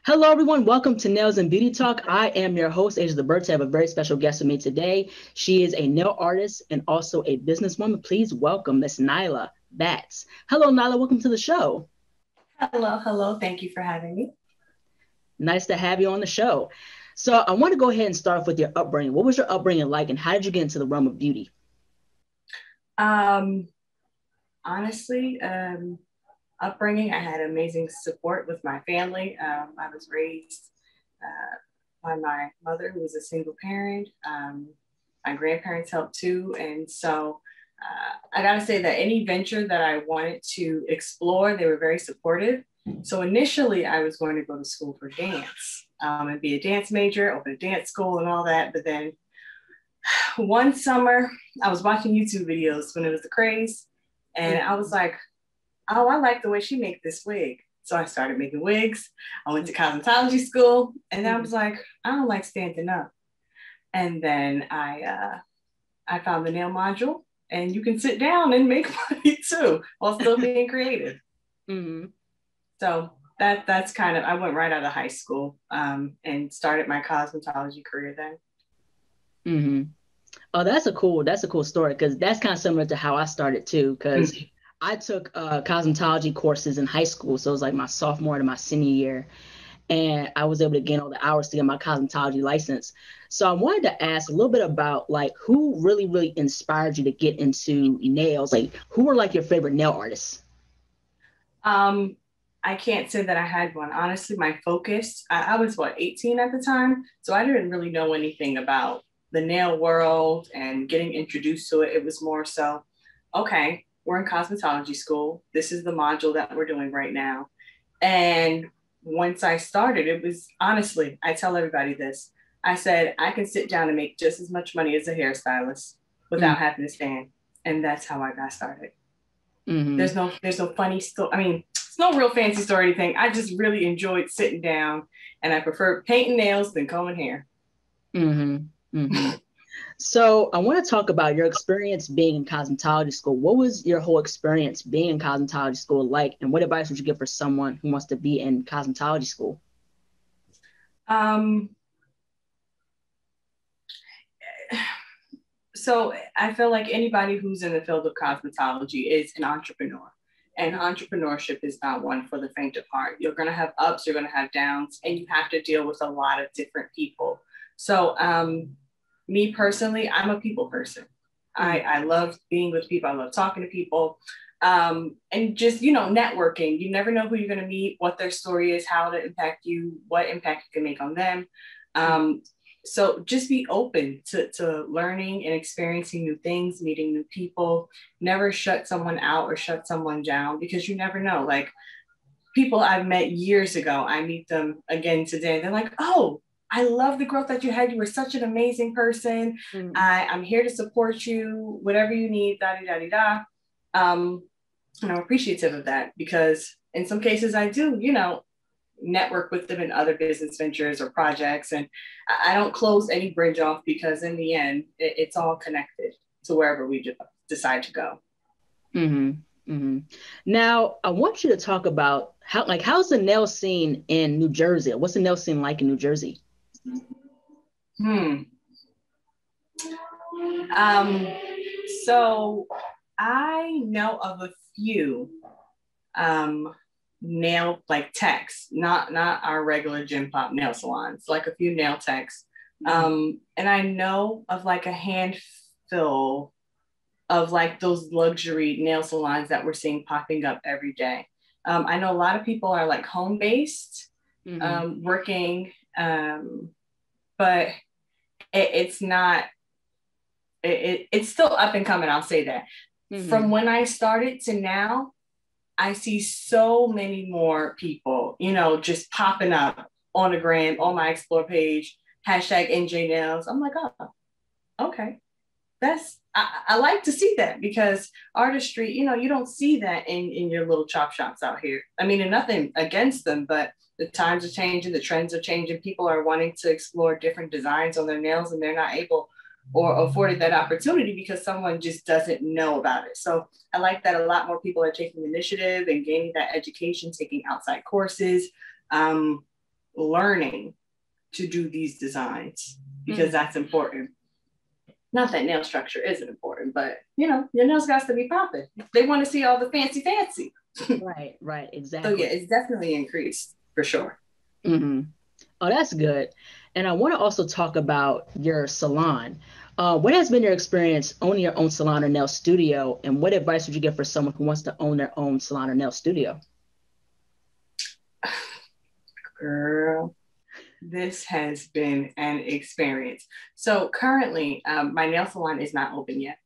Hello, everyone. Welcome to Nails and Beauty Talk. I am your host, ASIATHABIRD. I have a very special guest with me today. She is a nail artist and also a businesswoman. Please welcome Miss Nyla Batts. Hello, Nyla. Welcome to the show. Hello. Thank you for having me. Nice to have you on the show. So I want to go ahead and start off with your upbringing. What was your upbringing like, and how did you get into the realm of beauty? Um, honestly, upbringing, I had amazing support with my family. I was raised by my mother, who was a single parent. My grandparents helped too. And so I got to say that any venture that I wanted to explore, they were very supportive. So initially, I was going to go to school for dance and be a dance major, open a dance school and all that. But then one summer, I was watching YouTube videos when it was the craze. And I was like, oh, I like the way she made this wig. So I started making wigs. I went to cosmetology school, and then I was like, I don't like standing up. And then I found the nail module, and you can sit down and make money too while still being creative. Mm-hmm. So that's kind of, I went right out of high school and started my cosmetology career then. Mm-hmm. Oh, that's a cool story because that's kind of similar to how I started too. Because I took cosmetology courses in high school, so it was like my sophomore to my senior year, and I was able to gain all the hours to get my cosmetology license. So I wanted to ask a little bit about like who really inspired you to get into nails. Like who were like your favorite nail artists? Um, I can't say that I had one. Honestly, my focus, I was what, 18 at the time. So I didn't really know anything about the nail world and getting introduced to it. It was more so, okay, we're in cosmetology school. This is the module that we're doing right now. And once I started, it was honestly, I tell everybody this. I said, I can sit down and make just as much money as a hairstylist without having to stand. And that's how I got started. Mm-hmm. There's no funny story. I mean, it's no real fancy story or anything. I just really enjoyed sitting down, and I prefer painting nails than combing hair. Mm-hmm. Mm-hmm. So I want to talk about your experience being in cosmetology school. What was your whole experience being in cosmetology school like, and what advice would you give for someone who wants to be in cosmetology school? Um, so I feel like anybody who's in the field of cosmetology is an entrepreneur. And entrepreneurship is not one for the faint of heart. You're going to have ups, you're going to have downs, and you have to deal with a lot of different people. So, me personally, I'm a people person. I love being with people. I love talking to people. And just, networking. You never know who you're going to meet, what their story is, how to impact you, what impact you can make on them. Um, so just be open to learning and experiencing new things, meeting new people. Never shut someone out or shut someone down because you never know. Like people I've met years ago, I meet them again today. They're like, oh, I love the growth that you had. You were such an amazing person. Mm-hmm. I'm here to support you, whatever you need, da da da da. Um, and I'm appreciative of that because in some cases I do, network with them in other business ventures or projects. And I don't close any bridge off because in the end, it's all connected to wherever we decide to go. Mm-hmm. Mm-hmm. Now, I want you to talk about how's the nail scene in New Jersey? What's the nail scene like in New Jersey? Hmm. Um, so I know of a few um, nail like techs, not our regular gym pop nail salons, like a few nail techs. And I know of like a handful of like those luxury nail salons that we're seeing popping up every day. I know a lot of people are like home based, Mm-hmm. working, but it's not. It's still up and coming. I'll say that. From Mm-hmm. when I started to now, I see so many more people, just popping up on the gram, on my explore page, hashtag NJ Nails. I'm like, oh, okay. I like to see that because artistry, you don't see that in your little chop shops out here. I mean, and nothing against them, but the times are changing, the trends are changing. People are wanting to explore different designs on their nails and they're not able or afforded that opportunity because someone just doesn't know about it. So I like that a lot more people are taking initiative and gaining that education, taking outside courses. Um, learning to do these designs because that's important. Not that nail structure isn't important, but your nails got to be popping. They want to see all the fancy. Right, exactly. So yeah, it's definitely increased for sure. Oh, that's good. And I want to also talk about your salon. What has been your experience owning your own salon or nail studio, and what advice would you give for someone who wants to own their own salon or nail studio? Girl, this has been an experience. So currently, my nail salon is not open yet.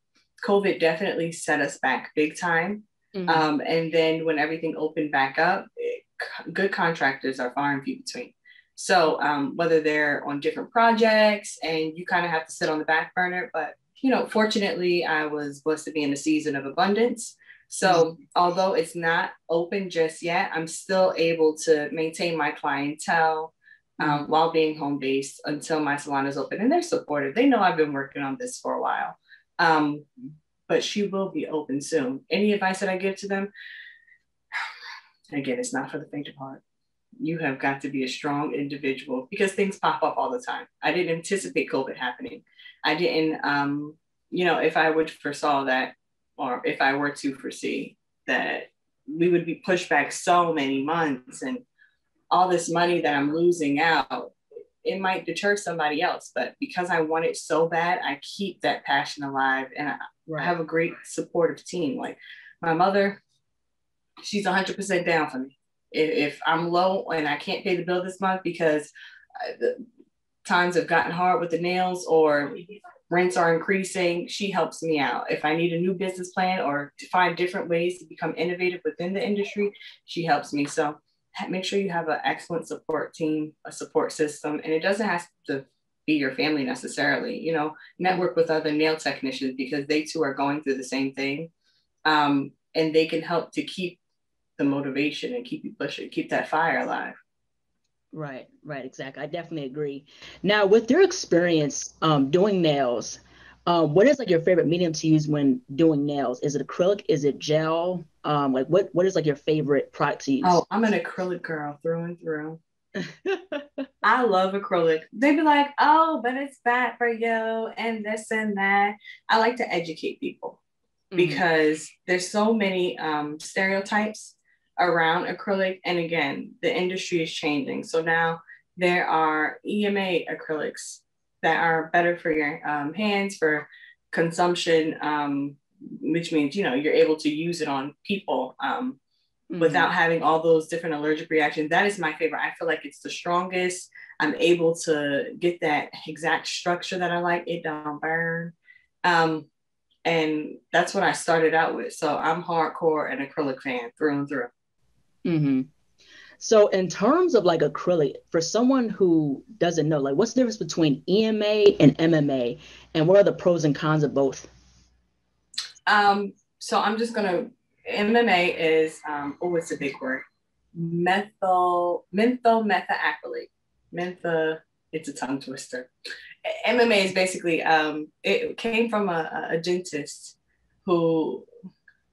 COVID definitely set us back big time. And then when everything opened back up, good contractors are far and few between. So whether they're on different projects and you kind of have to sit on the back burner, but fortunately, I was blessed to be in a season of abundance. So although it's not open just yet, I'm still able to maintain my clientele while being home based until my salon is open. And they're supportive. They know I've been working on this for a while. But she will be open soon. Any advice that I give to them? Again, it's not for the faint of heart. You have got to be a strong individual because things pop up all the time. I didn't anticipate COVID happening. I didn't, if I would foresaw that, or if I were to foresee that we would be pushed back so many months and all this money that I'm losing out, it might deter somebody else. But because I want it so bad, I keep that passion alive. And I have a great supportive team. Like my mother, she's 100% down for me. If I'm low and I can't pay the bill this month because the times have gotten hard with the nails or rents are increasing, she helps me out. If I need a new business plan or to find different ways to become innovative within the industry, she helps me. So make sure you have an excellent support team, a support system, and it doesn't have to be your family necessarily. Network with other nail technicians because they too are going through the same thing, and they can help to keep the motivation and keep you pushing, keep that fire alive. Right, exactly. I definitely agree. Now, with your experience doing nails, what is like your favorite medium to use when doing nails? Is it acrylic? Is it gel? Like what is like your favorite product to use? Oh, I'm an acrylic girl through and through. I love acrylic. They'd be like, oh, but it's bad for you and this and that. I like to educate people because there's so many stereotypes around acrylic. And again, the industry is changing. So now there are EMA acrylics that are better for your hands for consumption, which means, you're able to use it on people without having all those different allergic reactions. That is my favorite. I feel like it's the strongest. I'm able to get that exact structure that I like. It don't burn. And that's what I started out with. So I'm hardcore an acrylic fan through and through. So in terms of like acrylic, for someone who doesn't know, like what's the difference between EMA and MMA, and what are the pros and cons of both? So I'm just gonna MMA is it's a big word. Menthyl methacrylate. It's a tongue twister. MMA is basically it came from a dentist who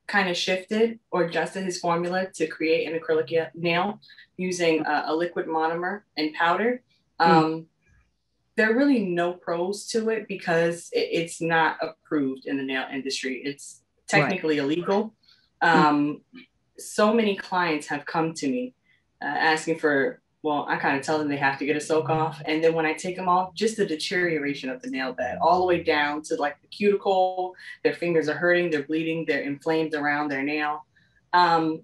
kind of shifted or adjusted his formula to create an acrylic nail using a liquid monomer and powder. There are really no pros to it because it's not approved in the nail industry. It's technically illegal. So many clients have come to me asking for, well, I kind of tell them they have to get a soak off. And then when I take them off, just the deterioration of the nail bed all the way down to like the cuticle, their fingers are hurting, they're bleeding, they're inflamed around their nail. And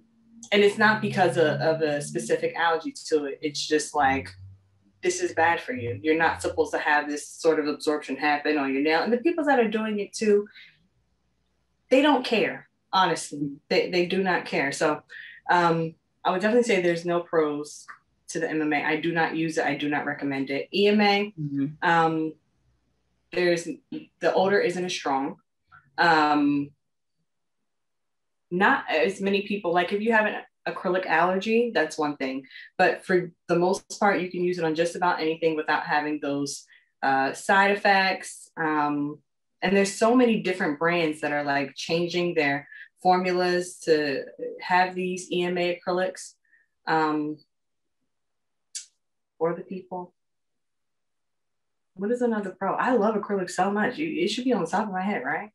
it's not because of a specific allergy to it. It's just like, this is bad for you. You're not supposed to have this sort of absorption happen on your nail. And the people that are doing it too, they don't care. Honestly, they do not care. So I would definitely say there's no pros to the MMA. I do not use it. I do not recommend it. EMA, there's the odor isn't as strong. Not as many people, like if you have an acrylic allergy, that's one thing. But for the most part, you can use it on just about anything without having those side effects. And there's so many different brands that are like changing their formulas to have these EMA acrylics. for the people. What is another pro? I love acrylic so much. It should be on the top of my head, right?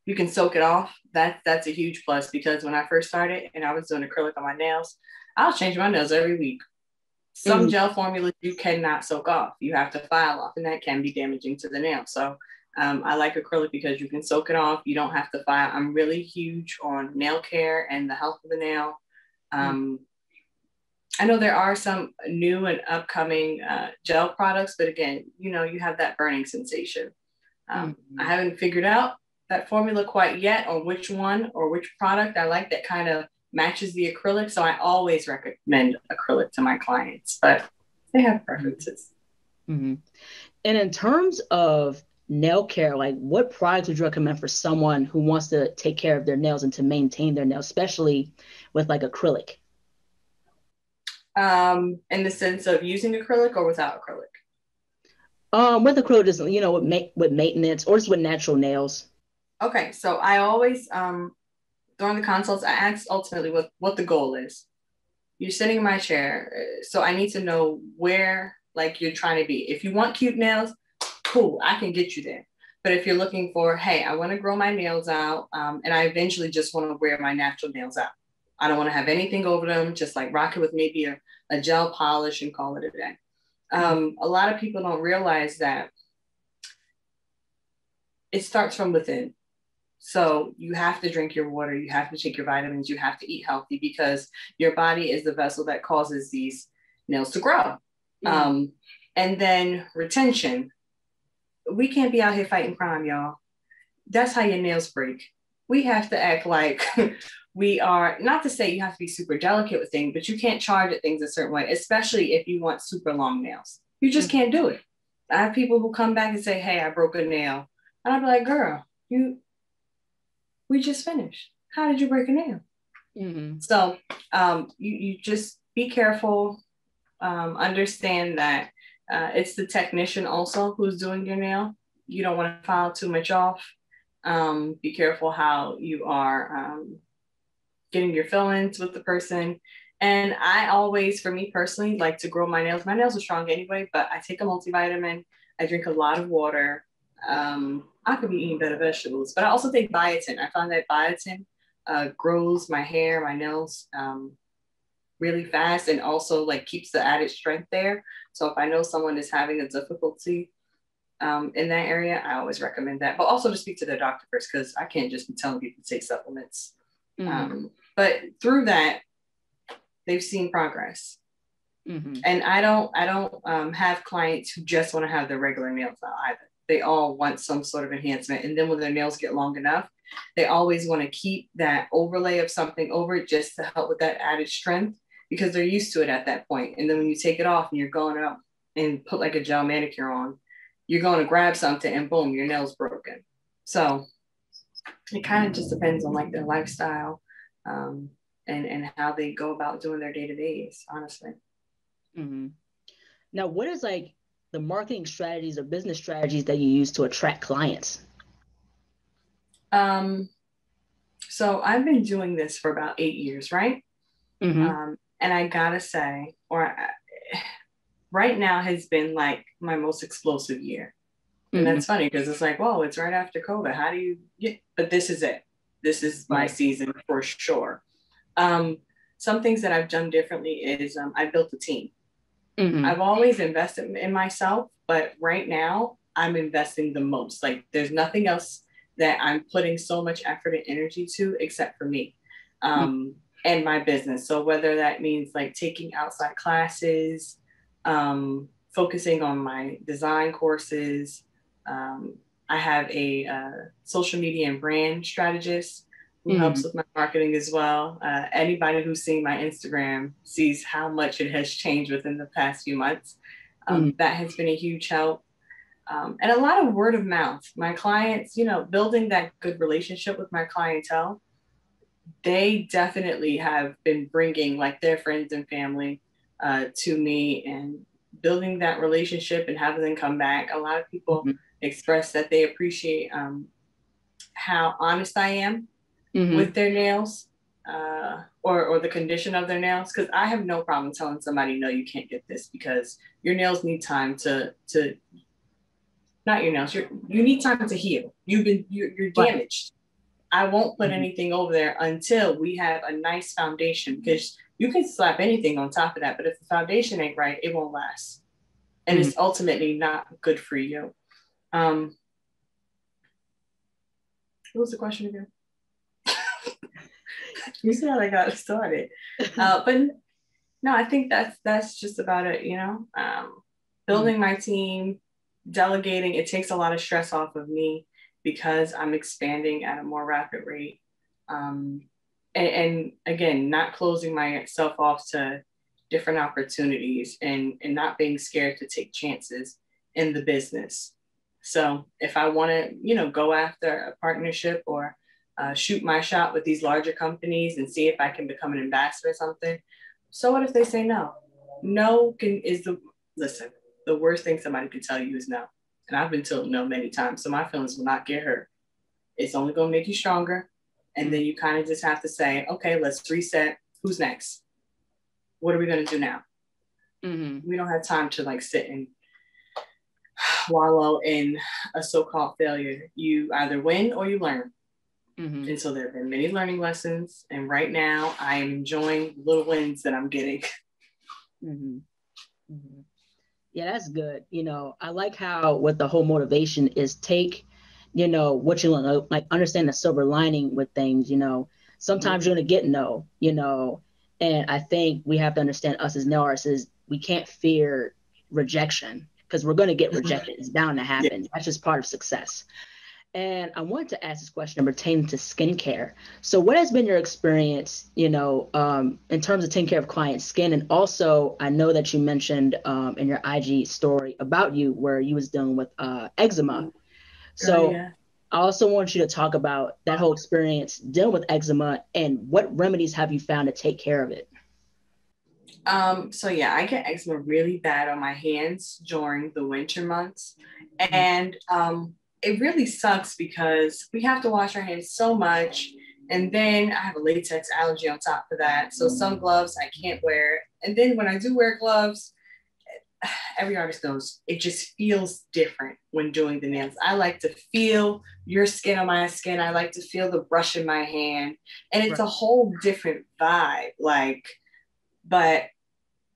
You can soak it off. That's a huge plus, because when I first started and I was doing acrylic on my nails, I was changing my nails every week. Some gel formulas you cannot soak off. You have to file off, and that can be damaging to the nail. So I like acrylic because you can soak it off. You don't have to file. I'm really huge on nail care and the health of the nail. I know there are some new and upcoming gel products, but again, you know, you have that burning sensation. I haven't figured out that formula quite yet on which one or which product I like that kind of matches the acrylic. So I always recommend acrylic to my clients, but they have preferences. Mm-hmm. And in terms of nail care, like what products would you recommend for someone who wants to take care of their nails and to maintain their nails, especially with like acrylic? In the sense of using acrylic or without acrylic? With acrylic, just, you know, with maintenance or just with natural nails. Okay, so I always during the consults, I ask ultimately what the goal is. You're sitting in my chair, so I need to know where like you're trying to be. If you want cute nails, cool, I can get you there. But if you're looking for, hey, I want to grow my nails out, and I eventually just want to wear my natural nails out. I don't want to have anything over them, just like rock it with maybe a gel polish and call it a day. A lot of people don't realize that it starts from within. So you have to drink your water, you have to take your vitamins, you have to eat healthy, because your body is the vessel that causes these nails to grow. And then retention. We can't be out here fighting crime, y'all. That's how your nails break. We have to act like we are, not to say you have to be super delicate with things, but you can't charge at things a certain way, especially if you want super long nails. You just can't do it. I have people who come back and say, hey, I broke a nail. And I'll be like, girl, we just finished. How did you break a nail? So you just be careful. Understand that it's the technician also who's doing your nail. You don't want to file too much off. Be careful how you are getting your fillings with the person. And I always, for me personally, like to grow my nails. My nails are strong anyway, but I take a multivitamin. I drink a lot of water. I could be eating better vegetables, but I also take biotin. I find that biotin grows my hair, my nails really fast, and also like keeps the added strength there. So if I know someone is having a difficulty in that area, I always recommend that. But also to speak to their doctor first, because I can't just be telling people to take supplements. But through that, they've seen progress. And I don't have clients who just want to have their regular nails out either. They all want some sort of enhancement. And then when their nails get long enough, they always want to keep that overlay of something over it just to help with that added strength, because they're used to it at that point. And then when you take it off and you're going up and put like a gel manicure on, you're going to grab something and boom, your nail's broken. So it kind of just depends on like their lifestyle and how they go about doing their day-to-days, honestly. Now, what is like the marketing strategies or business strategies that you use to attract clients? So I've been doing this for about 8 years, right? And I gotta say, right now has been like my most explosive year. And that's funny because it's like, whoa, it's right after COVID. How do you get, but this is it. This is my season for sure. Some things that I've done differently is I built a team. I've always invested in myself, but right now I'm investing the most. Like there's nothing else that I'm putting so much effort and energy to except for me and my business. So whether that means like taking outside classes, focusing on my design courses. I have a social media and brand strategist who helps with my marketing as well. Anybody who's seen my Instagram sees how much it has changed within the past few months. That has been a huge help. And a lot of word of mouth. My clients, you know, building that good relationship with my clientele, they definitely have been bringing like their friends and family to me and building that relationship and having them come back. A lot of people express that they appreciate how honest I am with their nails. or the condition of their nails, because I have no problem telling somebody, no, you can't get this because your nails need time to not your nails, you need time to heal. You're Right. damaged. I won't put Mm-hmm. anything over there until we have a nice foundation, because you can slap anything on top of that, but if the foundation ain't right, it won't last. And Mm-hmm. it's ultimately not good for you. What was the question again? You see how I got started. But no, I think that's just about it, you know. Building my team, delegating, it takes a lot of stress off of me because I'm expanding at a more rapid rate. And again, not closing myself off to different opportunities, and not being scared to take chances in the business. So if I want to, go after a partnership, or shoot my shot with these larger companies and see if I can become an ambassador or something. So what if they say no? No is listen, the worst thing somebody could tell you is no. And I've been told no many times. So my feelings will not get hurt. It's only going to make you stronger. And then you kind of just have to say, okay, let's reset. Who's next? What are we going to do now? We don't have time to like sit and wallow in a so-called failure. You either win or you learn. And so there have been many learning lessons. And right now I am enjoying the little wins that I'm getting. Yeah, that's good. I like how what the whole motivation is take, what you learn, like understand the silver lining with things, sometimes you're going to get no, and I think we have to understand us as nail artists, we can't fear rejection because we're going to get rejected. It's bound to happen. Yeah. That's just part of success. And I wanted to ask this question pertaining to skincare. So what has been your experience, in terms of taking care of clients' skin? And also, I know that you mentioned in your IG story about you where you was dealing with eczema. So I also want you to talk about that whole experience dealing with eczema and what remedies have you found to take care of it? So yeah, I get eczema really bad on my hands during the winter months. And it really sucks because we have to wash our hands so much. And then I have a latex allergy on top of that. So some gloves I can't wear. And then when I do wear gloves, every artist knows it just feels different when doing the nails. I like to feel your skin on my skin. I like to feel the brush in my hand. And it's a whole different vibe. But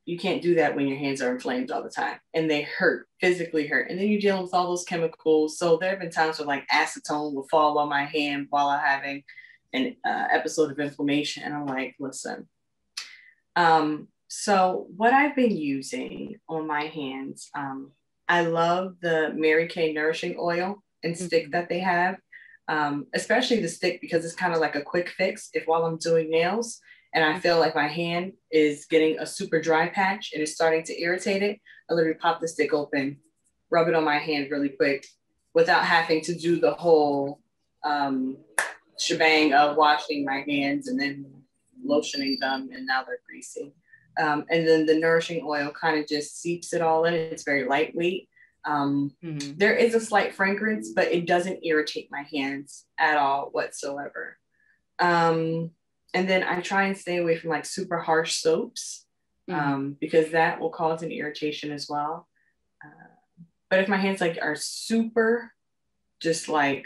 you can't do that when your hands are inflamed all the time and they hurt, physically hurt. And then you're dealing with all those chemicals. So there have been times where like acetone will fall on my hand while I'm having an episode of inflammation. And I'm like, listen. So what I've been using on my hands, I love the Mary Kay Nourishing Oil and stick that they have, especially the stick because it's kind of like a quick fix if while I'm doing nails and I feel like my hand is getting a super dry patch and it's starting to irritate it, I literally pop the stick open, rub it on my hand really quick without having to do the whole shebang of washing my hands and then lotioning them and now they're greasy. And then the nourishing oil kind of just seeps it all in. It's very lightweight. There is a slight fragrance, but it doesn't irritate my hands at all whatsoever. And then I try and stay away from like super harsh soaps because that will cause an irritation as well. But if my hands like are super just like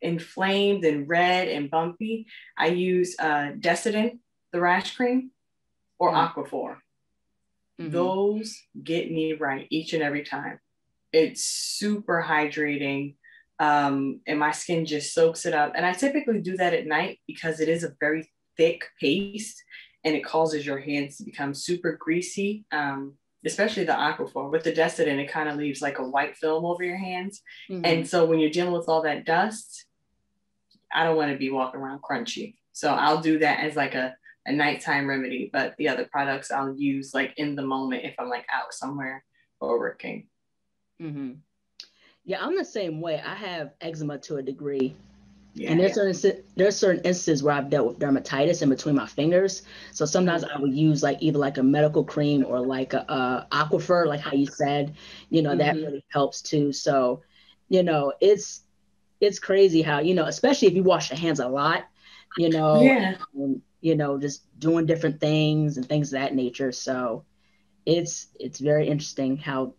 inflamed and red and bumpy, I use Decidin, the rash cream, or Aquaphor. Those get me right each and every time. It's super hydrating. And my skin just soaks it up. And I typically do that at night because it is a very thick paste and it causes your hands to become super greasy, especially the Aquaphor. With the Decidin, it kind of leaves like a white film over your hands. And so when you're dealing with all that dust, I don't want to be walking around crunchy. So I'll do that as like a nighttime remedy. But the other products I'll use like in the moment if I'm like out somewhere or working. Yeah, I'm the same way. I have eczema to a degree. And there's certain instances where I've dealt with dermatitis in between my fingers. So sometimes I would use like either like a medical cream or like a Aquaphor, like how you said, that really helps too. So, it's crazy how, especially if you wash your hands a lot, you know, Yeah. and, just doing different things and things of that nature. So it's very interesting how,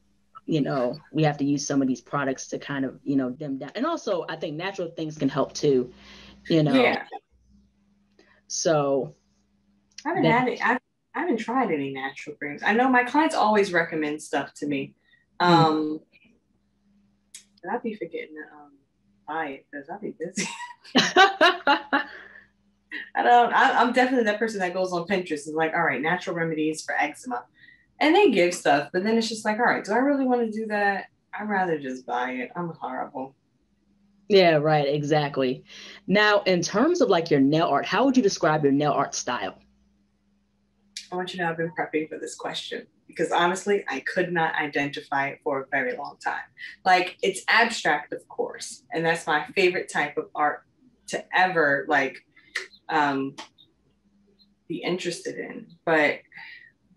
we have to use some of these products to kind of, dim down. And also, I think natural things can help too, you know. Yeah. So I haven't that, had it. I haven't tried any natural creams. I know my clients always recommend stuff to me. mm. Um, but I'd be forgetting to buy it because I'd be busy. I'm definitely that person that goes on Pinterest and like, all right, natural remedies for eczema. And they give stuff, but then it's just like, all right, do I really want to do that? I'd rather just buy it. I'm horrible. Yeah, right, exactly. Now, in terms of like your nail art, how would you describe your nail art style? I want you to know I've been prepping for this question because honestly, I could not identify it for a very long time. Like it's abstract, of course, and that's my favorite type of art to ever like um, be interested in. But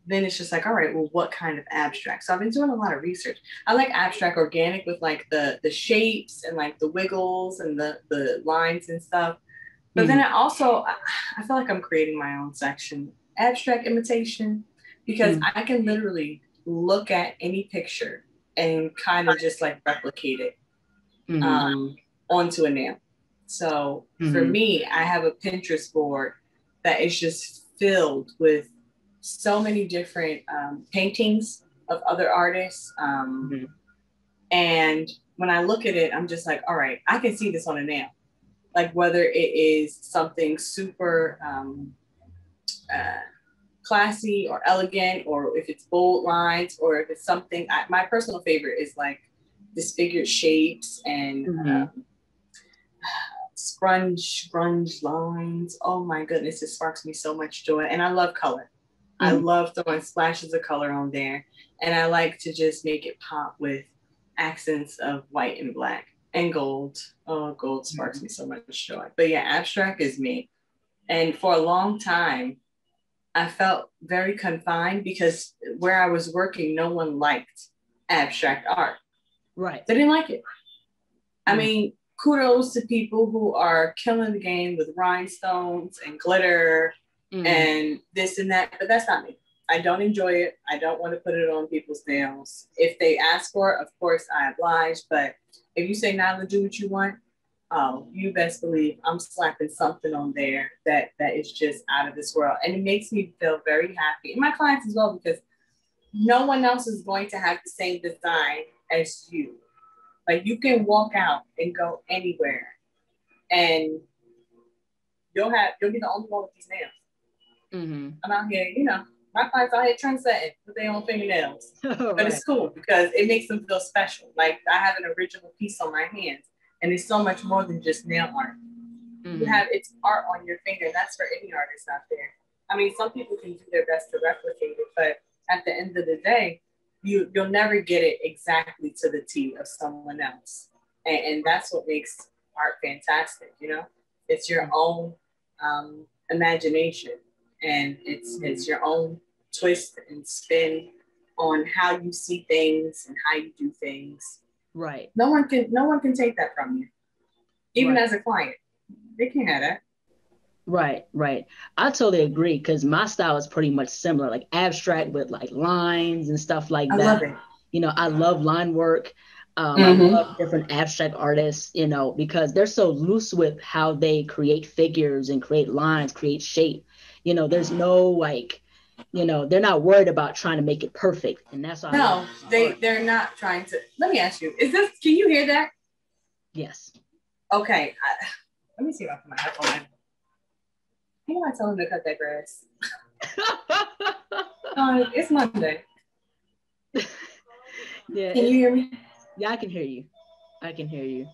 then it's just like, all right, well, what kind of abstract? So I've been doing a lot of research. I like abstract organic with like the shapes and like the wiggles and the lines and stuff. But then Mm, I feel like I'm creating my own section, abstract imitation, because mm, I can literally look at any picture and kind of just like replicate it mm, um, onto a nail. So for mm, me, I have a Pinterest board that is just filled with so many different paintings of other artists. mm. And when I look at it, I'm just like, all right, I can see this on a nail. Like whether it is something super uh, classy or elegant, or if it's bold lines, or if it's something. My personal favorite is like disfigured shapes and Mhm, scrunge lines. Oh my goodness, it sparks me so much joy. And I love color. I mhm, love throwing splashes of color on there. And I like to just make it pop with accents of white and black and gold. Oh, gold sparks mhm. me so much joy. But yeah, abstract is me. And for a long time, I felt very confined because where I was working, no one liked abstract art. Right. They didn't like it. I Mm, mean, kudos to people who are killing the game with rhinestones and glitter mm, and this and that, but that's not me. I don't enjoy it. I don't want to put it on people's nails. If they ask for it, of course I oblige. But if you say, Nyla, do what you want, oh, you best believe I'm slapping something on there that is just out of this world. And it makes me feel very happy. And my clients as well, because no one else is going to have the same design as you. Like you can walk out and go anywhere and you'll be the only one with these nails. mhm. I'm out here, my clients out here trendsetting with their own fingernails. But Right. it's cool because it makes them feel special. Like I have an original piece on my hands, and it's so much more than just nail art. You Mhm. have it's art on your finger. That's for any artist out there. I mean, some people can do their best to replicate it, but at the end of the day, you'll never get it exactly to the T of someone else, and that's what makes art fantastic. It's your own imagination, and it's Mhm. your own twist and spin on how you see things and how you do things. Right. No one can take that from you, even Right. as a client. They can't have that. Right. Right. I totally agree because my style is pretty much similar, like abstract with like lines and stuff like I that. love it. I love line work. I love Mm-hmm. different abstract artists, because they're so loose with how they create figures and create lines, create shape. There's no like, they're not worried about trying to make it perfect. And that's what I love No, about they art. they're not trying to. Let me ask you: Is this? Can you hear that? Yes. Okay. Let me see if I put my headphone in. Why am I telling them to cut that grass? It's Monday. Yeah, Can you hear me? yeah, I can hear you. I can hear you.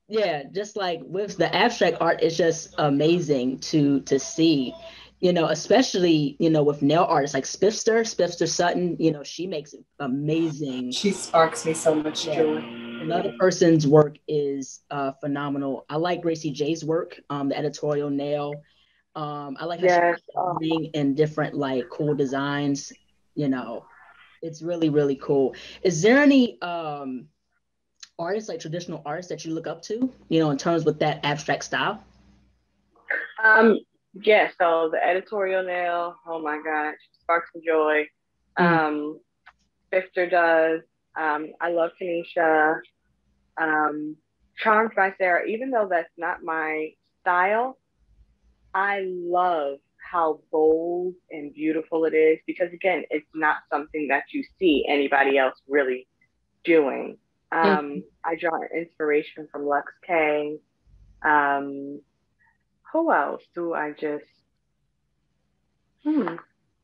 Yeah, just like with the abstract art, it's just amazing to see, especially, with nail artists like Spifster Sutton, she makes amazing. She sparks me so much Yeah. joy. Another person's work is phenomenal. I like Gracie J's work, the editorial nail. I like how she Yes. bring in different like cool designs, you know. It's really, really cool. Is there any artists, like traditional artists that you look up to, in terms with that abstract style? Um, yeah, so the editorial nail, oh my gosh, sparks of joy. Mm, Um, Sifter does. I love Tanisha. Um, Charmed by Sarah, even though that's not my style, I love how bold and beautiful it is because again, it's not something that you see anybody else really doing. mm, I draw inspiration from Lux K. Um, who else do I just? Hmm.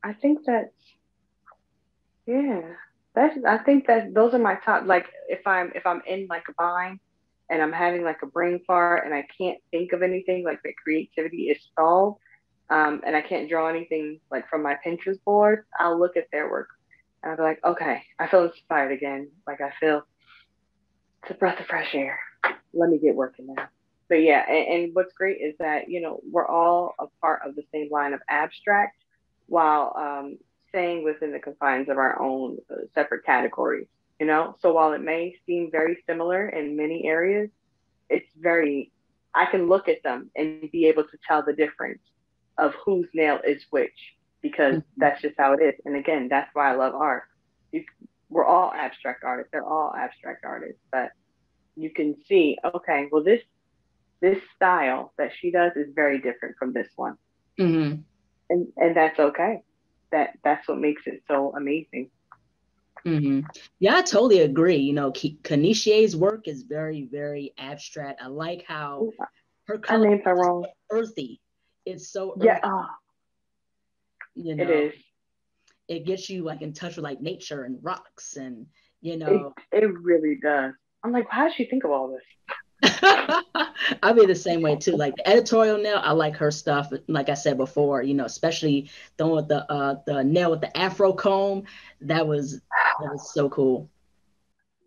I think that's yeah. That's I think that those are my top. Like if I'm in like a bind and I'm having like a brain fart and I can't think of anything, like the creativity is stalled, and I can't draw anything like from my Pinterest board, I'll look at their work and I'll be like, okay, I feel inspired again. Like I feel it's a breath of fresh air. Let me get working now. But yeah, and what's great is that we're all a part of the same line of abstract, while staying within the confines of our own separate categories. So while it may seem very similar in many areas, it's very I can look at them and be able to tell the difference of whose nail is which because mm, that's just how it is. And again, that's why I love art. You, we're all abstract artists. They're all abstract artists, but you can see, okay, well this style that she does is very different from this one, mm, and that's okay. That's what makes it so amazing. Yeah, I totally agree. Kanishie's work is very, very abstract. I like how Ooh, her I color named her is wrong. so earthy. It's so Yeah, earthy, you it know. is. It gets you like in touch with like nature and rocks and you It know it really does. I'm like, how did she think of all this? I'll be the same way too. Like the editorial nail, I like her stuff. Like I said before, especially the one with the nail with the afro comb. That was so cool.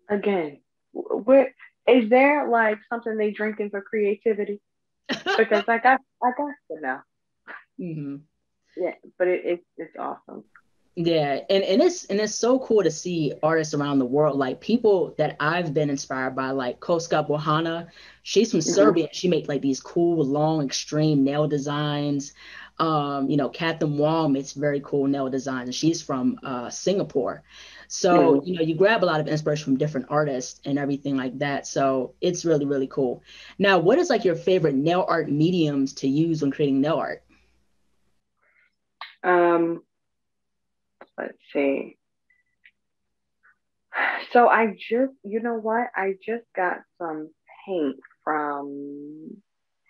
Again, where is there like something they drinking for creativity? Because I got to know. hmm Yeah, but it's awesome. Yeah, and it's so cool to see artists around the world, like people that I've been inspired by, like Koska Bohana. She's from Hmm. Serbia. She makes like these cool, long, extreme nail designs. Catherine Wong makes very cool nail designs, and she's from Singapore. So, Hmm. you grab a lot of inspiration from different artists and everything like that. So it's really, really cool. Now, what is like your favorite nail art mediums to use when creating nail art? Um, let's see. So you know what? I just got some paint from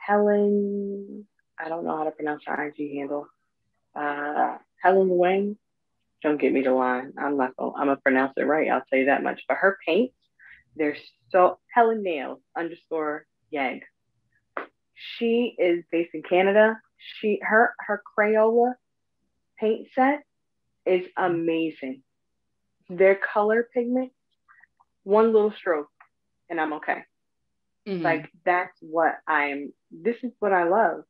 Helen. I don't know how to pronounce her IG handle. Helen Wang. Don't get me the line. I'm gonna pronounce it right. I'll tell you that much. But her paints, they're so Helen Nails underscore Yag. She is based in Canada. Her Crayola paint set is amazing. Their color pigment, one little stroke, and I'm okay. Hmm Like this is what I love.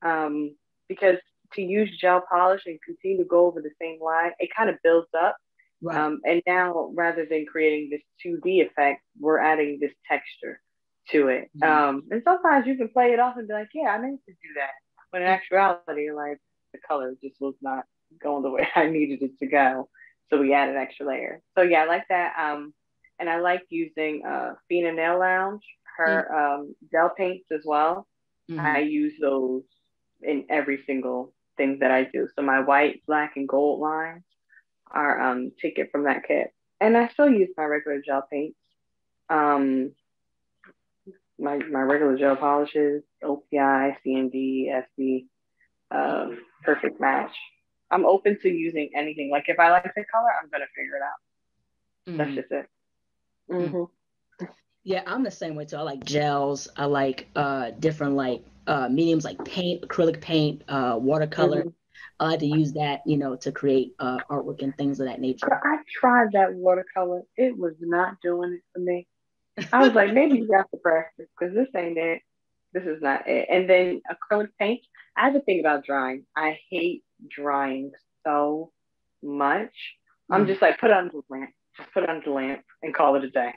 Um, because to use gel polish and continue to go over the same line, it kind of builds up. Right. And now rather than creating this 2D effect, we're adding this texture to it. Mhm. And sometimes you can play it off and be like, yeah, I meant to do that. But in actuality, you're like, the color just was not going the way I needed it to go. So we added an extra layer. So yeah, I like that. And I like using Fina Nail Lounge, her gel paints as well. I Mhm. use those in every single thing that I do. So my white, black, and gold lines are taken from that kit. And I still use my regular gel paints. Um, my regular gel polishes, OPI, CND, SB, perfect match. I'm open to using anything. Like if I like the color, I'm gonna figure it out. That's Mhm. just it. Mhm. Hmm. Yeah, I'm the same way too. I like gels. I like different like mediums like paint, acrylic paint, watercolor. Hmm. I like to use that, to create artwork and things of that nature. I tried that watercolor. It was not doing it for me. I was like, maybe you got to practice because this ain't it. This is not it. And then acrylic paint. I have a thing about drawing. I hate drawing so much. I'm Mhm. just like, put it on the plant. Just put it under the lamp and call it a day.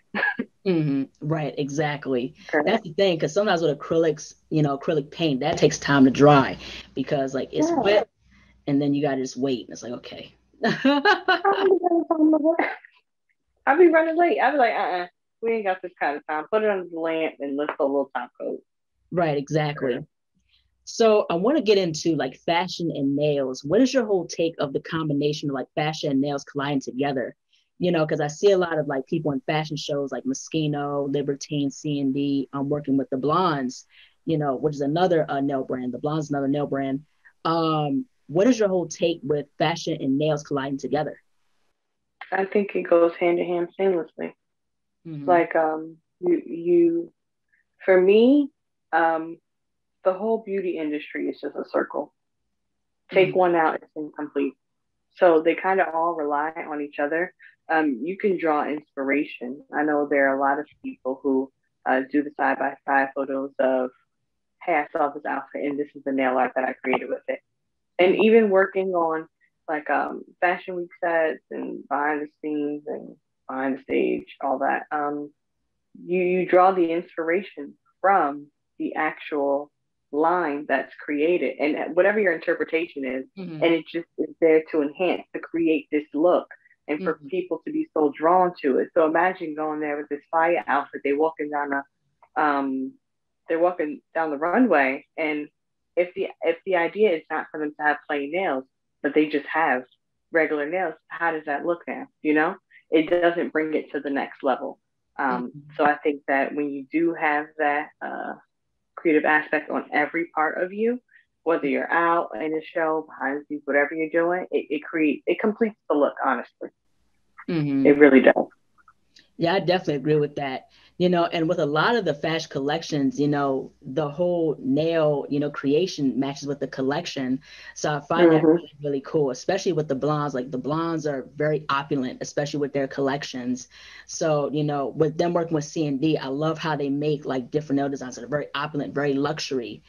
Right, exactly. Okay. That's the thing, because sometimes with acrylics, acrylic paint, that takes time to dry because like it's Yeah. wet and then you gotta just wait. And it's like, okay. I don't know if I'm aware. I'll be running late. I'll be like, we ain't got this kind of time. Put it under the lamp and let's put a little top coat. Right, exactly. So I want to get into like fashion and nails. What is your whole take of the combination of like fashion and nails colliding together? Because I see a lot of like people in fashion shows like Moschino, Libertine, C&D, working with the Blondes, which is another nail brand. The Blondes, another nail brand. What is your whole take with fashion and nails colliding together? I think it goes hand in hand seamlessly. Hmm. Like you for me, um, the whole beauty industry is just a circle. Take Hmm. one out, it's incomplete. So they kind of all rely on each other. You can draw inspiration. I know there are a lot of people who do the side by side photos of, hey, I saw this outfit and this is the nail art that I created with it. And Hmm. even working on like fashion week sets and behind the scenes and behind the stage, all that. You draw the inspiration from the actual line that's created and whatever your interpretation is, and Hmm. it just is there to enhance, to create this look and for Hmm. people to be so drawn to it. So imagine going there with this fire outfit, um they're walking down the runway, and if the idea is not for them to have plain nails, but they just have regular nails, how does that look now? It doesn't bring it to the next level. So I think that when you do have that creative aspect on every part of you, whether you're out in a show, behind the scenes, whatever you're doing, it completes the look. Honestly, Hmm. it really does. Yeah, I definitely agree with that. And with a lot of the fashion collections, the whole nail, creation matches with the collection. So I find that Mm-hmm. really, really cool, especially with the blondes. Like the blondes are very opulent, especially with their collections. So, with them working with C&D, I love how they make like different nail designs that are very opulent, very luxury,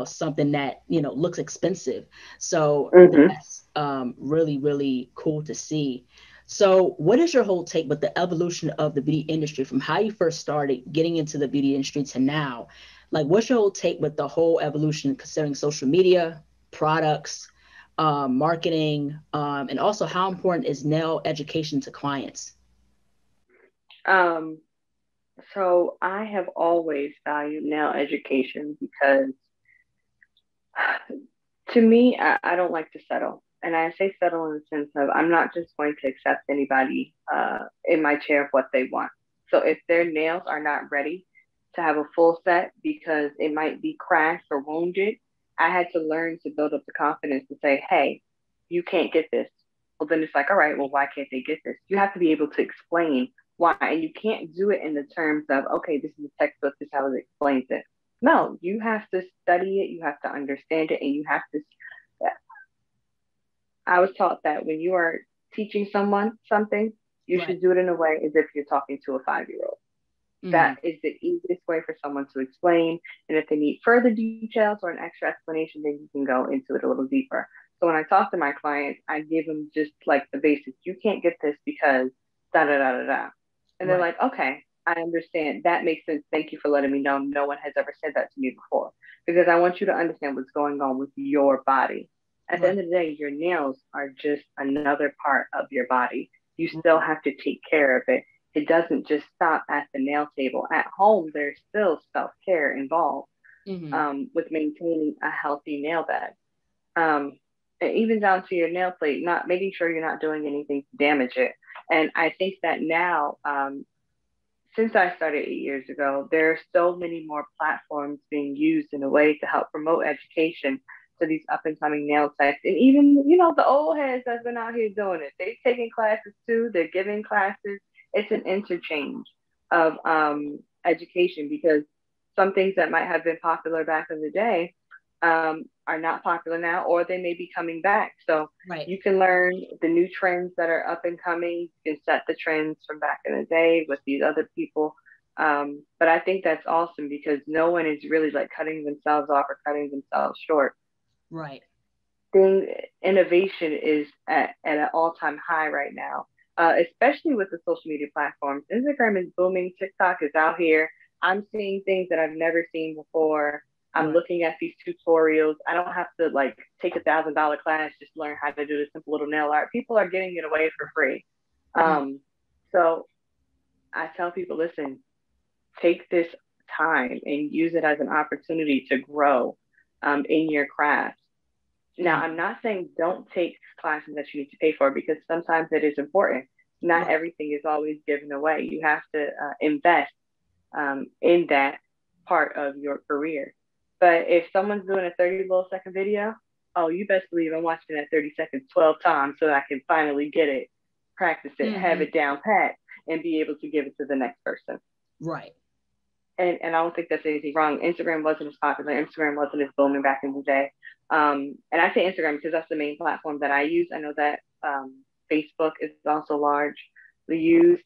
something that, looks expensive. So Mm-hmm. that's really, really cool to see. So, what is your whole take with the evolution of the beauty industry from how you first started getting into the beauty industry to now? Like, what's your whole take with the whole evolution considering social media, products, marketing, and also how important is nail education to clients? Um, so I have always valued nail education because to me, I don't like to settle. And I say settle in the sense of I'm not just going to accept anybody in my chair of what they want. So if their nails are not ready to have a full set because it might be cracked or wounded, I had to learn to build up the confidence to say, hey, you can't get this. Well, then it's like, all right, well, why can't they get this? You have to be able to explain why. And you can't do it in the terms of, okay, this is a textbook, this is how it explains it. No, you have to study it, you have to understand it, and you have to. I was taught that when you are teaching someone something, you Right. should do it in a way as if you're talking to a 5-year-old. Hmm. That is the easiest way for someone to explain. And if they need further details or an extra explanation, then you can go into it a little deeper. So when I talk to my clients, I give them just like the basics. You can't get this because da da da da da. And they're Right. like, okay, I understand. That makes sense. Thank you for letting me know. No one has ever said that to me before. Because I want you to understand what's going on with your body. At the Right. end of the day, your nails are just another part of your body. You still Right. have to take care of it. It doesn't just stop at the nail table. At home, there's still self care involved Hmm. with maintaining a healthy nail bed. Um, and even down to your nail plate, not making sure you're not doing anything to damage it. And I think that now, since I started 8 years ago, there are so many more platforms being used in a way to help promote education to these up and coming nail techs. And even, the old heads that's been out here doing it. They're taking classes too, they're giving classes. It's an interchange of education because some things that might have been popular back in the day are not popular now, or they may be coming back. So Right. you can learn the new trends that are up and coming. You can set the trends from back in the day with these other people. But I think that's awesome because no one is really like cutting themselves off or cutting themselves short. Right. Thing Innovation is at an all-time high right now. especially with the social media platforms. Instagram is booming. TikTok is out here. I'm seeing things that I've never seen before. I'm Right. looking at these tutorials. I don't have to like take $1,000 class just to learn how to do this simple little nail art. People are getting it away for free. Mm. So I tell people, listen, take this time and use it as an opportunity to grow in your craft. Now, Mm. I'm not saying don't take classes that you need to pay for because sometimes it is important. Not Right. everything is always given away. You have to invest in that part of your career. But if someone's doing a 30-second video, oh, you best believe I'm watching that 30 seconds 12 times so that I can finally get it, practice it, have Hmm. it down pat, and be able to give it to the next person. Right. And I don't think that's anything wrong. Instagram wasn't as popular. Instagram wasn't as booming back in the day. And I say Instagram because that's the main platform that I use. I know that Facebook is also largely used.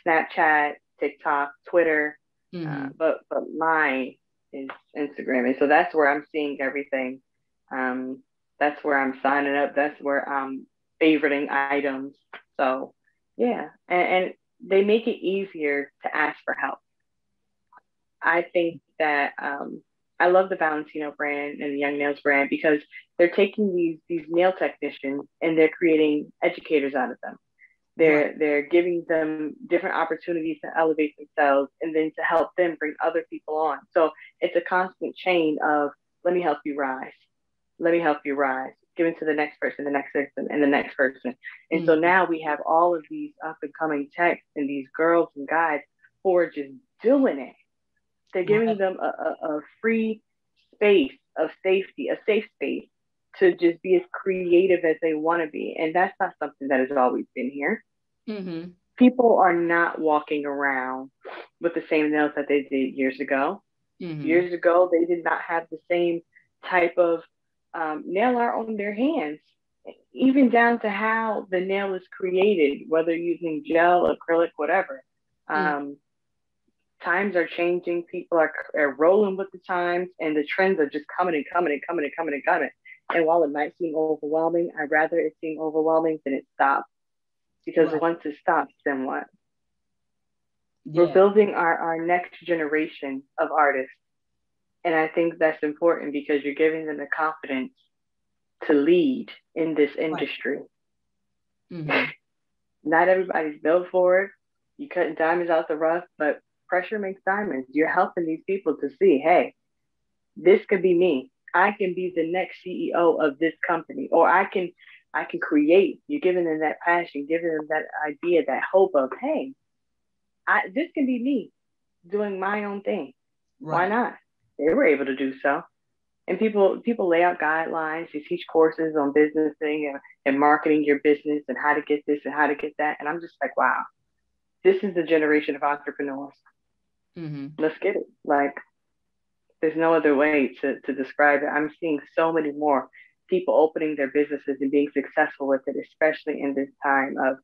Snapchat, TikTok, Twitter, Hmm. but mine is Instagram, and so that's where I'm seeing everything. Um, that's where I'm signing up. That's where I'm favoriting items. So yeah, and they make it easier to ask for help. I think that I love the Valentino brand and the Young Nails brand because they're taking these nail technicians and they're creating educators out of them. Right. They're giving them different opportunities to elevate themselves and then to help them bring other people on. So it's a constant chain of let me help you rise, let me help you rise, giving to the next person, the next person, and the next person. And so Hmm. now we have all of these up and coming techs and these girls and guys who are just doing it. They're giving Right. them a free space of safety, a safe space to just be as creative as they want to be. And that's not something that has always been here. Hmm. People are not walking around with the same nails that they did years ago. Hmm. Years ago, they did not have the same type of nail art on their hands, even down to how the nail is created, whether using gel, acrylic, whatever. Mm. Um, Times are changing. People are rolling with the times, and the trends are just coming and coming and coming and coming and coming. And while it might seem overwhelming, I'd rather it seem overwhelming than it stops. Because Right. once it stops, then what? We're Yeah. building our next generation of artists. And I think that's important because you're giving them the confidence to lead in this Right. industry. Hmm. Not everybody's built for it. You're cutting diamonds out the rough, but pressure makes diamonds. You're helping these people to see, hey, this could be me. I can be the next CEO of this company, or I can create. You're giving them that passion, giving them that idea, that hope of, hey, this can be me doing my own thing. Why Right. not? They were able to do so. And people lay out guidelines. They teach courses on business thing and marketing your business and how to get this and how to get that. And I'm just like, wow, this is the generation of entrepreneurs. Hmm. Let's get it. Like, there's no other way to describe it. I'm seeing so many more people opening their businesses and being successful with it, especially in this time of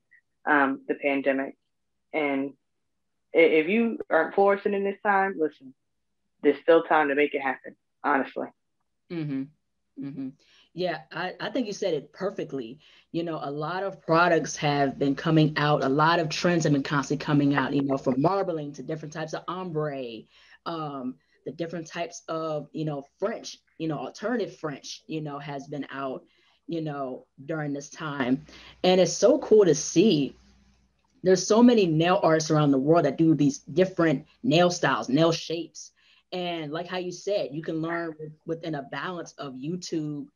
the pandemic. And if you aren't forcing in this time, listen, there's still time to make it happen, honestly. Hmm. Hmm. Yeah, I think you said it perfectly. A lot of products have been coming out, a lot of trends have been constantly coming out, from marbling to different types of ombre, the different types of, French, alternative French, has been out, during this time. And it's so cool to see. There's so many nail artists around the world that do these different nail styles, nail shapes. And like how you said, you can learn within a balance of YouTube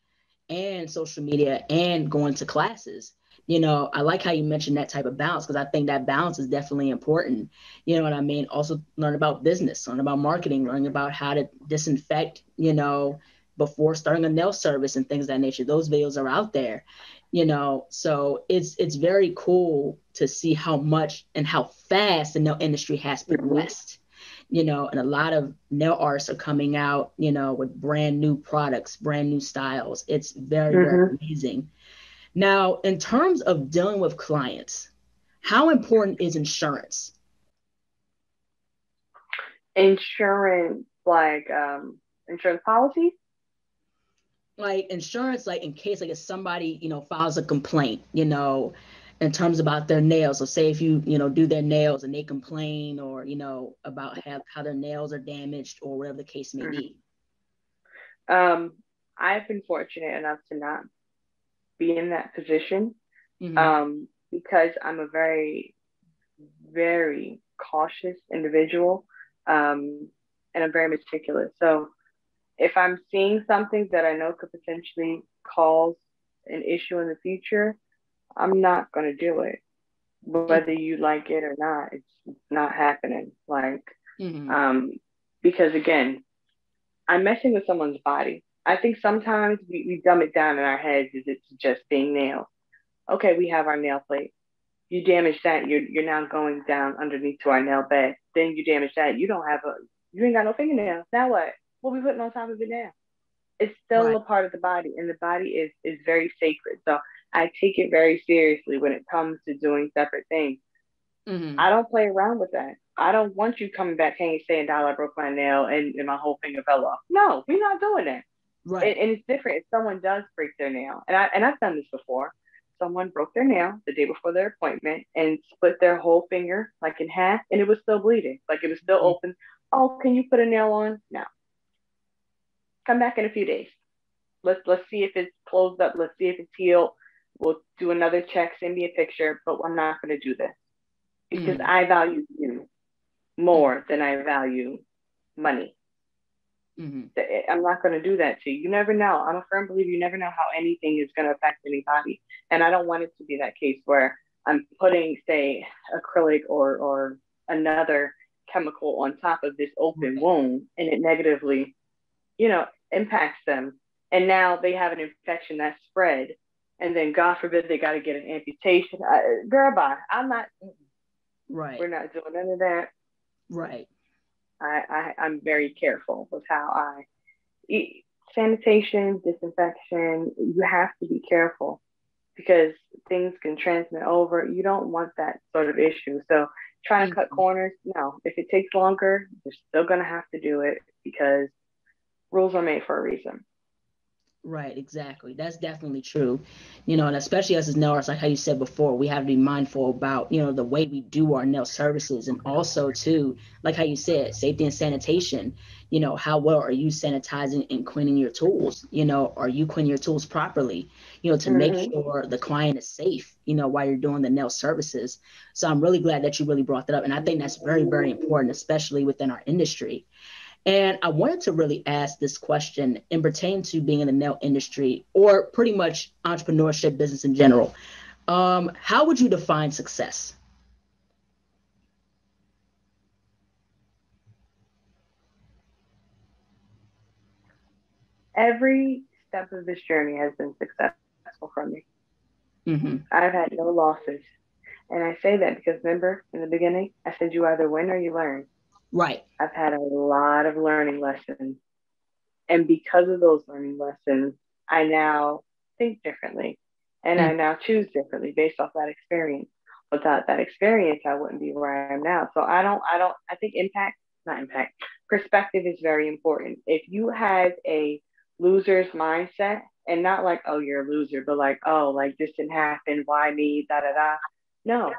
and social media and going to classes. I like how you mentioned that type of balance because I think that balance is definitely important. You know what I mean? Also learn about business, learn about marketing, learn about how to disinfect, before starting a nail service and things of that nature. Those videos are out there, so it's very cool to see how much and how fast the nail industry has Mm-hmm. progressed. And a lot of nail artists are coming out, with brand new products, brand new styles. It's very, very Mm-hmm. amazing. Now, in terms of dealing with clients, how important is insurance? Insurance, like insurance policies. Like insurance, like in case like if somebody, files a complaint, in terms about their nails. So say if you, do their nails and they complain or, about how their nails are damaged or whatever the case may Mhm. be. I've been fortunate enough to not be in that position, Hmm. because I'm a very, very cautious individual, and I'm very meticulous. So if I'm seeing something that I know could potentially cause an issue in the future, I'm not going to do it. Whether you like it or not, it's not happening. Like, Hmm. um, because again, I'm messing with someone's body. I think sometimes we dumb it down in our heads as it's just being nails. Okay, we have our nail plate. You damage that, you're now going down underneath to our nail bed. Then you damage that, you ain't got no fingernails. Now what? What we putting on top of it now? It's still Right. a part of the body, and the body is very sacred. So I take it very seriously when it comes to doing separate things. Hmm. I don't play around with that. I don't want you coming back saying, "Dollar, I broke my nail and my whole finger fell off." No, we're not doing that. Right. And it's different if someone does break their nail. I've done this before. Someone broke their nail the day before their appointment and split their whole finger like in half, and it was still bleeding, like it was still Mhm. open. Oh, can you put a nail on? No. Come back in a few days. Let's see if it's closed up. Let's see if it's healed. We'll do another check. Send me a picture. But I'm not going to do this because Mhm. I value you more than I value money. Mhm. I'm not going to do that to you. You never know. I'm a firm believer you never know how anything is going to affect anybody. And I don't want it to be that case where I'm putting, say, acrylic or another chemical on top of this open Right. wound and it negatively, you know, impacts them. And now they have an infection that's spread. And then, God forbid, they got to get an amputation. Girl, bye. Right. We're not doing none of that. Right. I'm very careful with how I sanitation, disinfection, you have to be careful because things can transmit over. You don't want that sort of issue. So trying to cut Mhm. corners, no. If it takes longer, you're still gonna have to do it because rules are made for a reason. Right, exactly. That's definitely true. And especially as a nail artist, like how you said before, we have to be mindful about, the way we do our nail services and also too, like how you said, safety and sanitation. How well are you sanitizing and cleaning your tools? Are you cleaning your tools properly, to make Mm-hmm. sure the client is safe, while you're doing the nail services. So I'm really glad that you really brought that up. And I think that's very, very important, especially within our industry. And I wanted to really ask this question in pertain to being in the nail industry or pretty much entrepreneurship business in general. How would you define success? Every step of this journey has been successful for me. Hmm. I've had no losses. And I say that because remember in the beginning, I said you either win or you learn. Right. I've had a lot of learning lessons. And because of those learning lessons, I now think differently and Mm. I now choose differently based off that experience. Without that experience, I wouldn't be where I am now. So I think not impact, perspective is very important. If you have a loser's mindset and not like, oh, you're a loser, but like, oh, like this didn't happen, why me, da da da. No,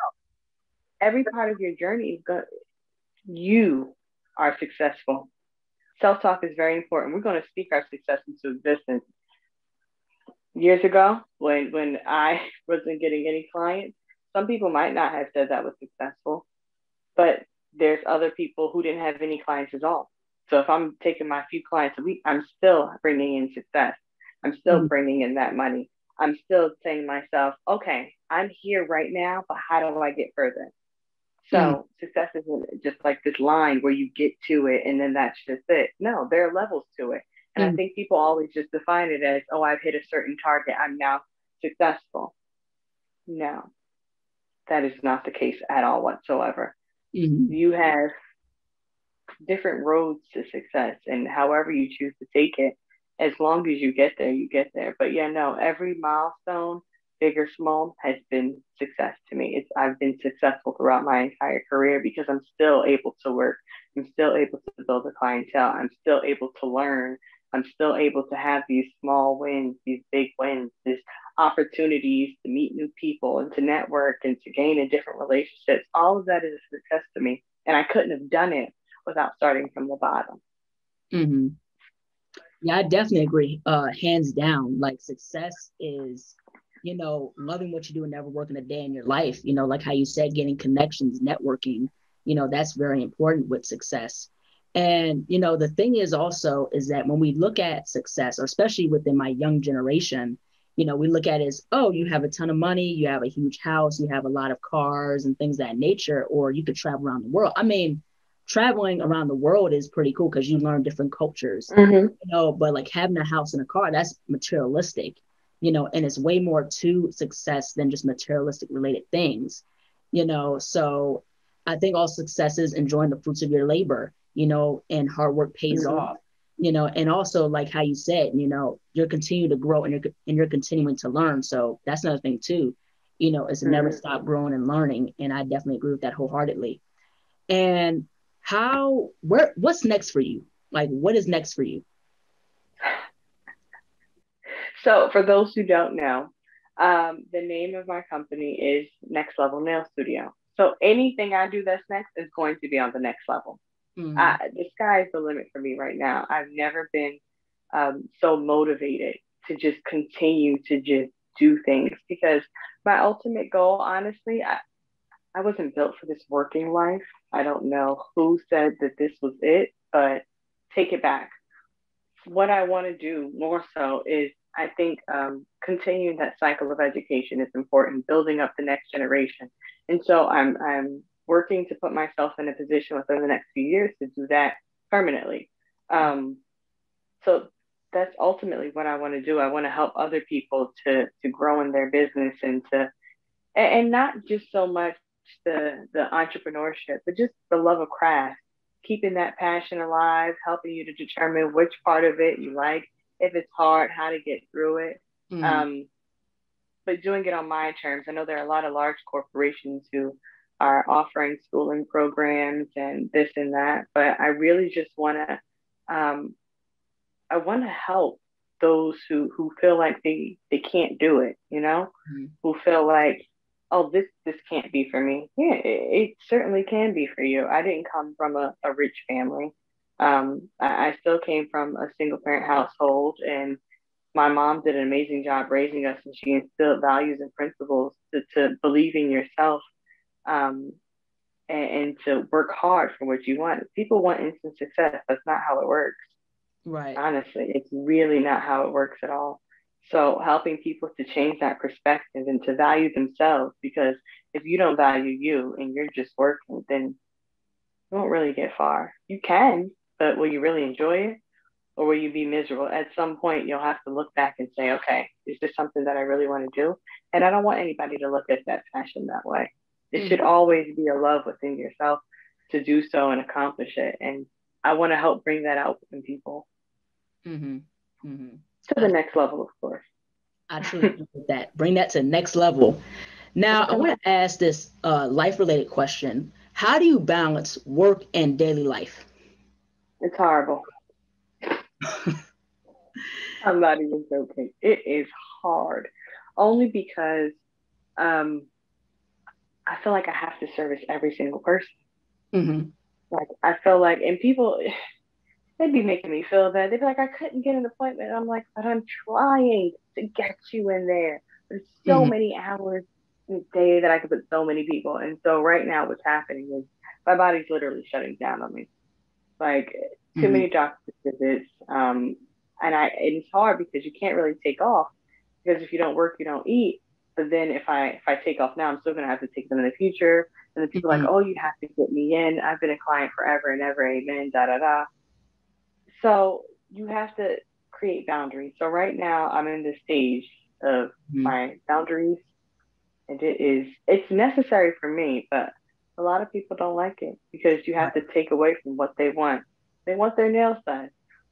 every part of your journey is good. You are successful. Self talk is very important. We're going to speak our success into existence. Years ago, when I wasn't getting any clients, some people might not have said that was successful, but there's other people who didn't have any clients at all. So if I'm taking my few clients a week, I'm still bringing in success. I'm still Mm. bringing in that money. I'm still saying to myself, okay, I'm here right now, but how do I get further? Mm. So success isn't just like this line where you get to it and then that's just it. No, there are levels to it. And I Mm. think people always just define it as, oh, I've hit a certain target. I'm now successful. No, that is not the case at all whatsoever. Mm. You have different roads to success and however you choose to take it, as long as you get there, you get there. But yeah, no, every milestone, big or small, has been success to me. I've been successful throughout my entire career because I'm still able to work. I'm still able to build a clientele. I'm still able to learn. I'm still able to have these small wins, these big wins, this opportunities to meet new people and to network and to gain in different relationships. All of that is a success to me. And I couldn't have done it without starting from the bottom. Mm-hmm. Yeah, I definitely agree. Hands down, like success is, loving what you do and never working a day in your life. Like how you said, getting connections, networking, that's very important with success. And, the thing is also is that when we look at success, or especially within my young generation, we look at it as, oh, you have a ton of money, you have a huge house, you have a lot of cars and things of that nature, or you could travel around the world. I mean, traveling around the world is pretty cool because you learn different cultures, but like having a house and a car, that's materialistic, and it's way more to success than just materialistic related things, so I think all success is enjoying the fruits of your labor, and hard work pays off, and also like how you said, you're continuing to grow and you're continuing to learn. So that's another thing too, is to never stop growing and learning. And I definitely agree with that wholeheartedly. And what's next for you? Like, what is next for you? So, for those who don't know, the name of my company is Next Level Nail Studio. So, anything I do that's next is going to be on the next level. The sky is the limit for me right now. I've never been so motivated to just continue to just do things because my ultimate goal, honestly, I wasn't built for this working life. I don't know who said that this was it, but take it back. What I want to do more so is I think continuing that cycle of education is important, building up the next generation. And so I'm working to put myself in a position within the next few years to do that permanently. So that's ultimately what I want to do. I want to help other people to grow in their business and not just so much the entrepreneurship, but just the love of craft, keeping that passion alive, helping you to determine which part of it you like, if it's hard, how to get through it. But doing it on my terms. I know there are a lot of large corporations who are offering schooling programs and this and that, but I really just want to, I want to help those who feel like they can't do it, who feel like, oh, this can't be for me. Yeah, it certainly can be for you. I didn't come from a rich family. I still came from a single parent household, and my mom did an amazing job raising us, and she instilled values and principles to believe in yourself, and to work hard for what you want. People want instant success. That's not how it works. Right. Honestly, it's really not how it works at all. So helping people to change that perspective and to value themselves, because if you don't value you and you're just working, then you won't really get far. You can, but will you really enjoy it? Or will you be miserable? At some point, you'll have to look back and say, okay, is this something that I really want to do? And I don't want anybody to look at that passion that way. It should always be a love within yourself to do so and accomplish it. And I want to help bring that out in people. To the next level, of course. I truly agree with that. Bring that to the next level. Now, I want to ask this life-related question. How do you balance work and daily life? It's horrible. I'm not even joking. It is hard. Only because I feel like I have to service every single person. Like, I feel like, and people, they'd be making me feel bad. They'd be like, I couldn't get an appointment. I'm like, but I'm trying to get you in there. There's so many hours in a day that I could put so many people. And so right now what's happening is my body's literally shutting down on me. Like, too many doctor's visits. And it's hard because you can't really take off, because if you don't work, you don't eat. But then if I take off now, I'm still gonna have to take them in the future. And then people are like, oh, you have to get me in. I've been a client forever and ever, amen, da da da. So you have to create boundaries. So right now I'm in the stage of my boundaries, and it's necessary for me, but a lot of people don't like it because you have to take away from what they want. They want their nails done.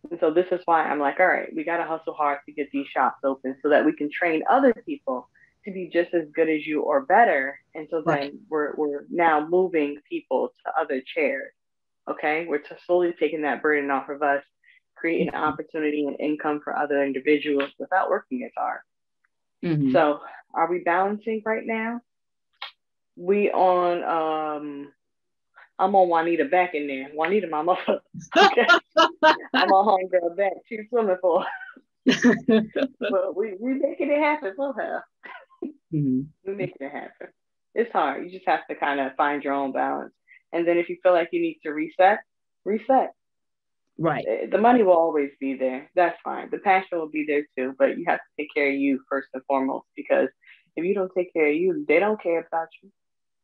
And so this is why I'm like, all right, we got to hustle hard to get these shops open so that we can train other people to be just as good as you or better. And so then we're now moving people to other chairs. Okay. We're slowly taking that burden off of us, creating an opportunity and income for other individuals without working as hard. Mm-hmm. So are we balancing right now? We on I'm on Juanita back in there. Juanita, my mother. Okay. I'm on homegirl back. She's swimming for. But we making it happen somehow. Mm-hmm. We making it happen. It's hard. You just have to kind of find your own balance. And then if you feel like you need to reset, reset. Right. The money will always be there. That's fine. The passion will be there too. But you have to take care of you first and foremost, because if you don't take care of you, they don't care about you.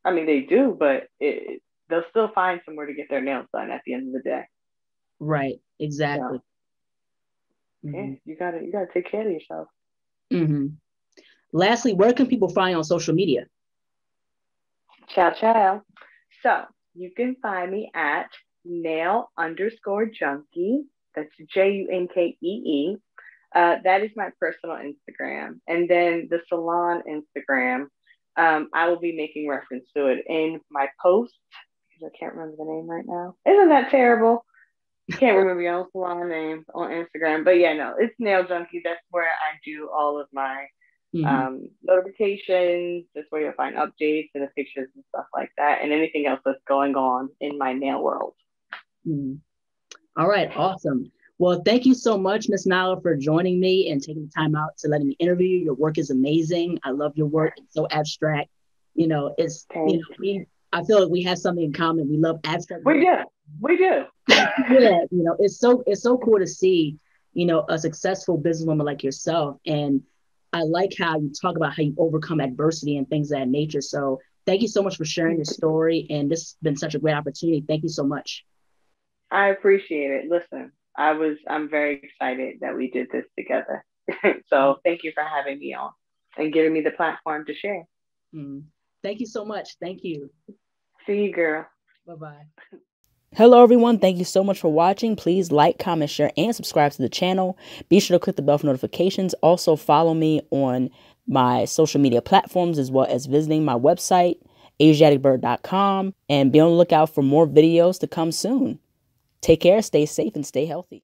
I mean, they do, but they'll still find somewhere to get their nails done at the end of the day. Right. So Exactly. yeah, Mm-hmm. you gotta take care of yourself. Mm-hmm. Lastly, where can people find you on social media? Ciao, ciao. So you can find me at nail_junkie. That's JUNKEE. That is my personal Instagram. And then the salon Instagram, I will be making reference to it in my post, because I can't remember the name right now. Isn't that terrible? Can't remember your own salon name on Instagram. But yeah, no, it's Nail Junkie. That's where I do all of my Mm-hmm. notifications. That's where you'll find updates and the pictures and stuff like that, and anything else that's going on in my nail world. Mm-hmm. All right. Awesome. Well, thank you so much, Miss Nyla, for joining me and taking the time out to letting me interview you. Your work is amazing. I love your work. It's so abstract. Thank I feel like we have something in common. We love abstract We work. do. We do. Yeah, it's so cool to see, a successful businesswoman like yourself. And I like how you talk about how you overcome adversity and things of that nature. So thank you so much for sharing your story. And this has been such a great opportunity. Thank you so much. I appreciate it. Listen, I'm very excited that we did this together. So thank you for having me on and giving me the platform to share. Mm. Thank you so much. Thank you. See you, girl. Bye-bye. Hello, everyone. Thank you so much for watching. Please like, comment, share, and subscribe to the channel. Be sure to click the bell for notifications. Also, follow me on my social media platforms, as well as visiting my website, ASIATHABIRD.com, and be on the lookout for more videos to come soon. Take care, stay safe, and stay healthy.